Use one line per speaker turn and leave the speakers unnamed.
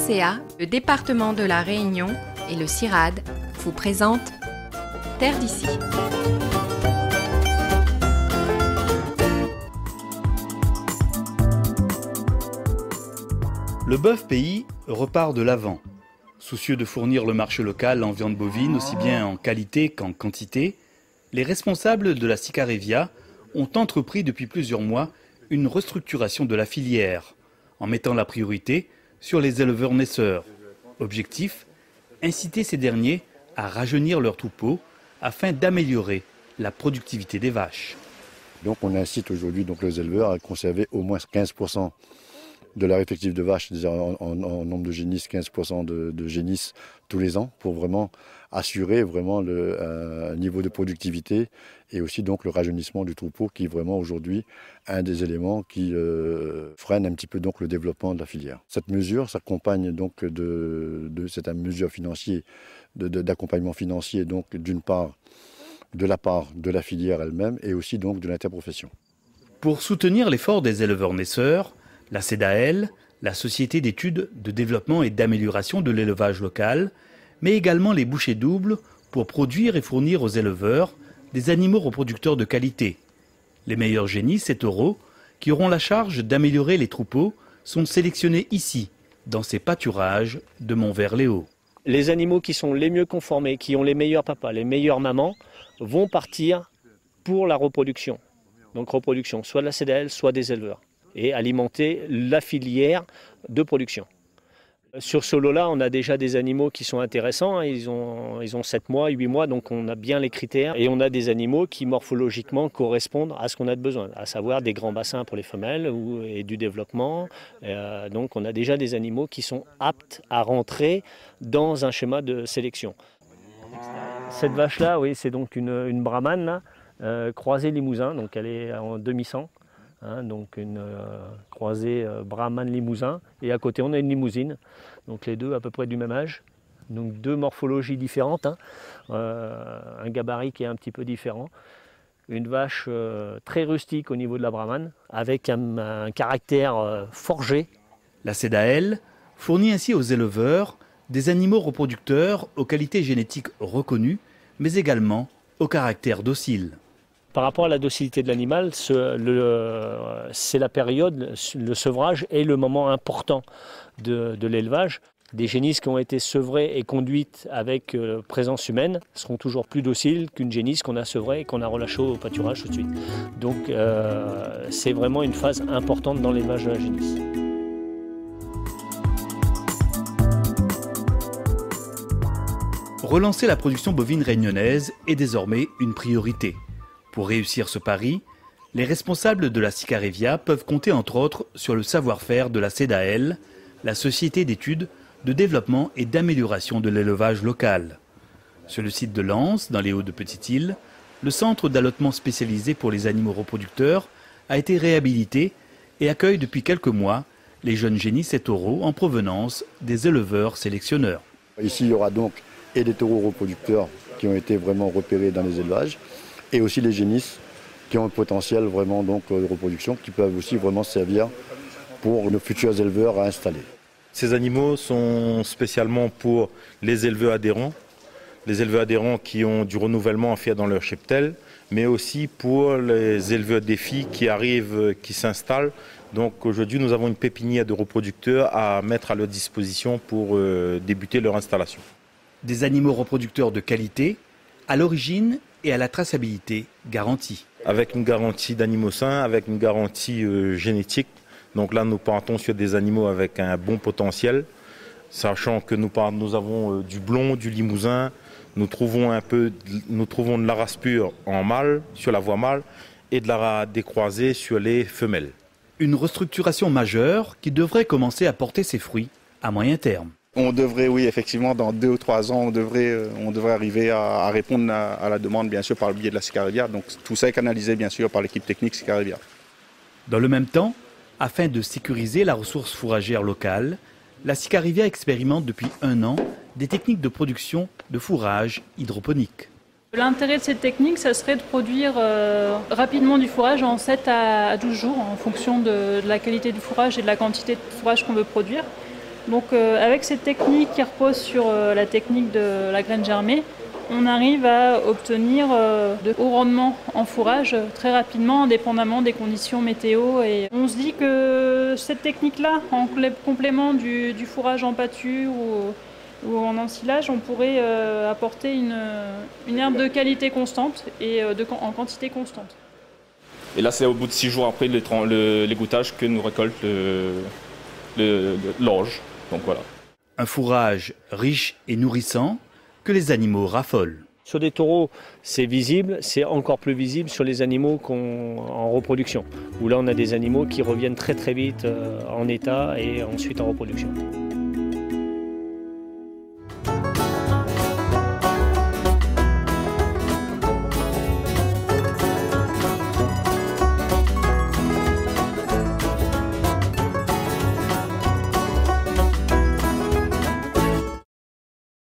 FCA, le département de la Réunion et le CIRAD vous présentent Terre d'ici.
Le bœuf pays repart de l'avant. Soucieux de fournir le marché local en viande bovine aussi bien en qualité qu'en quantité, les responsables de la Sicarevia ont entrepris depuis plusieurs mois une restructuration de la filière, en mettant la priorité sur les éleveurs naisseurs. Objectif, inciter ces derniers à rajeunir leurs troupeaux afin d'améliorer la productivité des vaches.
Donc on incite aujourd'hui les éleveurs à conserver au moins 15% de leur effectif de vaches, en nombre de génisses, 15% de génisses tous les ans, pour vraiment assurer un niveau de productivité et aussi donc le rajeunissement du troupeau qui est vraiment aujourd'hui un des éléments qui freine un petit peu donc le développement de la filière. Cette mesure s'accompagne donc c'est une mesure financière, d'accompagnement financier donc d'une part de la part de la filière elle-même et aussi donc de l'interprofession.
Pour soutenir l'effort des éleveurs naisseurs, la CEDAEL, la Société d'études de développement et d'amélioration de l'élevage local, mais également les bouchers doubles pour produire et fournir aux éleveurs des animaux reproducteurs de qualité. Les meilleurs génisses et taureaux, qui auront la charge d'améliorer les troupeaux, sont sélectionnés ici, dans ces pâturages de Montvert-les-Hauts.
Les animaux qui sont les mieux conformés, qui ont les meilleurs papas, les meilleures mamans, vont partir pour la reproduction. Donc reproduction, soit de la CEDAEL, soit des éleveurs, et alimenter la filière de production. Sur ce lot-là, on a déjà des animaux qui sont intéressants, ils ont 7 mois, 8 mois, donc on a bien les critères. Et on a des animaux qui morphologiquement correspondent à ce qu'on a de besoin, à savoir des grands bassins pour les femelles et du développement. Donc on a déjà des animaux qui sont aptes à rentrer dans un schéma de sélection. Cette vache-là, oui, c'est donc une brahmane, croisée limousin, donc elle est en demi-sang. Donc une croisée brahman-limousin, et à côté on a une limousine, donc les deux à peu près du même âge, donc deux morphologies différentes, un gabarit qui est un petit peu différent, une vache très rustique au niveau de la brahman, avec un caractère forgé.
La CEDAEL fournit ainsi aux éleveurs des animaux reproducteurs aux qualités génétiques reconnues, mais également au caractère docile.
Par rapport à la docilité de l'animal, c'est la période, le sevrage est le moment important de l'élevage. Des génisses qui ont été sevrées et conduites avec présence humaine seront toujours plus dociles qu'une génisse qu'on a sevrée et qu'on a relâchée au pâturage tout de suite. Donc c'est vraiment une phase importante dans l'élevage de la génisse.
Relancer la production bovine réunionnaise est désormais une priorité. Pour réussir ce pari, les responsables de la Sicarevia peuvent compter entre autres sur le savoir-faire de la CEDAEL, la Société d'études de développement et d'amélioration de l'élevage local. Sur le site de Lens, dans les Hauts-de-Petite-Île, le centre d'allottement spécialisé pour les animaux reproducteurs a été réhabilité et accueille depuis quelques mois les jeunes génisses et taureaux en provenance des éleveurs sélectionneurs.
Ici, il y aura donc et des taureaux reproducteurs qui ont été vraiment repérés dans les élevages, et aussi les génisses qui ont un potentiel vraiment donc de reproduction qui peuvent aussi vraiment servir pour nos futurs éleveurs à installer.
Ces animaux sont spécialement pour les éleveurs adhérents qui ont du renouvellement à faire dans leur cheptel, mais aussi pour les éleveurs défis qui arrivent, qui s'installent. Donc aujourd'hui nous avons une pépinière de reproducteurs à mettre à leur disposition pour débuter leur installation.
Des animaux reproducteurs de qualité, à l'origine et à la traçabilité garantie.
Avec une garantie d'animaux sains, avec une garantie génétique. Donc là, nous partons sur des animaux avec un bon potentiel, sachant que nous avons du blond, du limousin. Nous trouvons de la race pure en mâle, sur la voie mâle, et de la décroisée sur les femelles.
Une restructuration majeure qui devrait commencer à porter ses fruits à moyen terme.
On devrait, oui, effectivement, dans 2 ou 3 ans, on devrait arriver à répondre à la demande, bien sûr, par le biais de la Sicarevia. Donc tout ça est canalisé, bien sûr, par l'équipe technique Sicarevia.
Dans le même temps, afin de sécuriser la ressource fourragère locale, la Sicarevia expérimente depuis 1 an des techniques de production de fourrage hydroponique.
L'intérêt de cette technique, ça serait de produire rapidement du fourrage en 7 à 12 jours, en fonction de la qualité du fourrage et de la quantité de fourrage qu'on veut produire. Donc avec cette technique qui repose sur la technique de la graine germée, on arrive à obtenir de hauts rendements en fourrage très rapidement, indépendamment des conditions météo. Et on se dit que cette technique-là, en complément du fourrage en pâture ou en ensilage, on pourrait apporter une herbe de qualité constante et en quantité constante.
Et là, c'est au bout de 6 jours après l'égouttage que nous récolte l'orge. Donc voilà.
Un fourrage riche et nourrissant que les animaux raffolent.
Sur des taureaux, c'est visible, c'est encore plus visible sur les animaux en reproduction, où là on a des animaux qui reviennent très très vite en état et ensuite en reproduction.